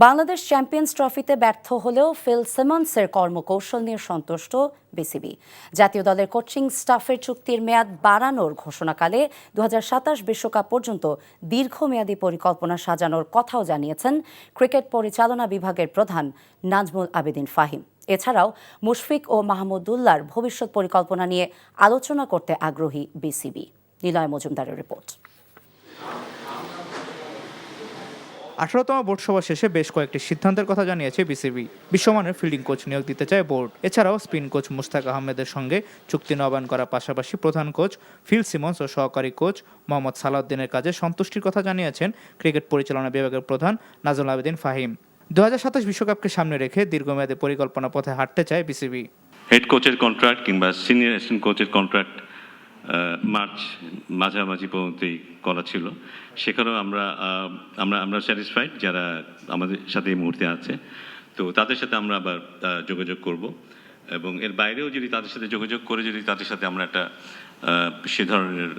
Bangladesh champions ট্রফিতে ব্যর্থ হলেও ফিল সিমন্সের কর্মকৌশল নিয়ে সন্তুষ্ট বিসিবি। জাতীয় দলের কোচিং স্টাফের চুক্তির মেয়াদ বাড়ানোর ঘোষণাকালে 2027 বিশ্বকাপ পর্যন্ত দীর্ঘমেয়াদী পরিকল্পনা সাজানোর কথাও জানিয়েছেন ক্রিকেট পরিচালনা বিভাগের প্রধান নাজমুল আবেদিন ফাহিম। এছাড়াও মুশফিক ও মাহমুদুল্লাহর ভবিষ্যৎ পরিকল্পনা নিয়ে আলোচনা করতে আগ্রহী বিসিবি। নিলয় মজুমদারের রিপোর্ট। 18তম বোর্ড সভা শেষে বেশ কয়েকটি সিদ্ধান্তের কথা জানিয়েছে বিসিবি। বিশ্বমানের ফিল্ডিং কোচ নিয়োগ দিতে চায় বোর্ড। এছাড়াও স্পিন কোচ মুশতাক আহমেদের সঙ্গে চুক্তি নবায়ন করার পাশাপাশি প্রধান কোচ ফিল সিমন্স ও সহকারী কোচ মোহাম্মদ সালাউদ্দিনের কাজে সন্তুষ্টির কথা জানিয়েছেন ক্রিকেট পরিচালনা বিভাগের প্রধান নাজমুল আবেদিন ফাহিম। 2027 বিশ্বকাপকে সামনে রেখে দীর্ঘমেয়াদী পরিকল্পনা পথে হাঁটতে চায় বিসিবি। হেড কোচের কন্ট্রাক্ট কিংবা সিনিয়র অ্যাসিস্ট্যান্ট কোচের কন্ট্রাক্ট মার্চ মাঝামাঝি পর্যন্তই করা ছিল। সেখানেও আমরা স্যাটিসফাইড যারা আমাদের সাথে এই মুহূর্তে আছে, তো তাদের সাথে আমরা আবার যোগাযোগ করব এবং এর বাইরেও যদি তাদের সাথে যোগাযোগ করে যদি তাদের সাথে আমরা একটা সে ধরনের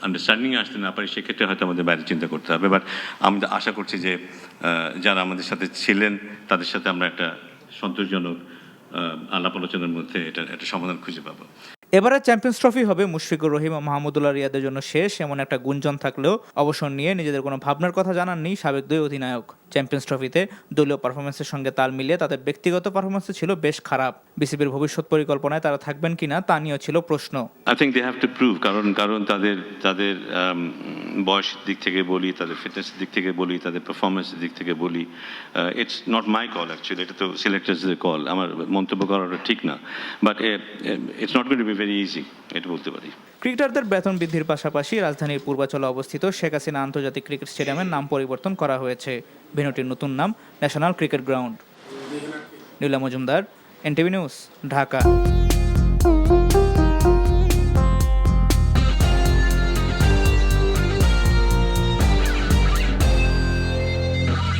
আন্ডারস্ট্যান্ডিং আসতে না পারি, সেক্ষেত্রে হয়তো আমাদের বাইরে চিন্তা করতে হবে। বাট আমি আশা করছি যে যারা আমাদের সাথে ছিলেন তাদের সাথে আমরা একটা সন্তোষজনক আলাপ আলোচনার মধ্যে একটা সমাধান খুঁজে পাবো। এবারে চ্যাম্পিয়ন্স ট্রফি হবে মুশফিকুর রহিম ও মাহমুদুল্লাহ রিয়াদের জন্য শেষ, এমন একটা গুঞ্জন থাকলেও অবসর নিয়ে নিজেদের কোনো ভাবনার কথা জানাননি সাবেক দুই অধিনায়ক। চ্যাম্পিয়ন্স ট্রফিতে দলীয় পারফরমেন্সের সঙ্গে তাল মিলিয়ে তাদের ব্যক্তিগত পারফরমেন্স ছিল বেশ খারাপ। বিসিবির ভবিষ্যৎ পরিকল্পনায় তারা থাকবেন কিনা তা নিয়েও ছিল প্রশ্ন। I think they have to prove, কারণ তাদের বয়সের দিক থেকে বলি, তাদের ফিটনেসের দিক থেকে বলি, তাদের পারফরমেন্সের দিক থেকে বলি, it's not my call actually, এটা তো সিলেক্টার্সদের কল। আমার মন্তব্য করাটা ঠিক না, but it's not going to be very easy, এটা বলতে পারি। ক্রিকেটারদের বেতন বৃদ্ধির পাশাপাশি রাজধানীর পূর্বাঞ্চলে অবস্থিত শেখ হাসিনা আন্তর্জাতিক ক্রিকেট স্টেডিয়ামের নাম পরিবর্তন করা হয়েছে। ভেন্যুটির নতুন নাম national cricket ground. Niloy Majumdar, NTV news, Dhaka.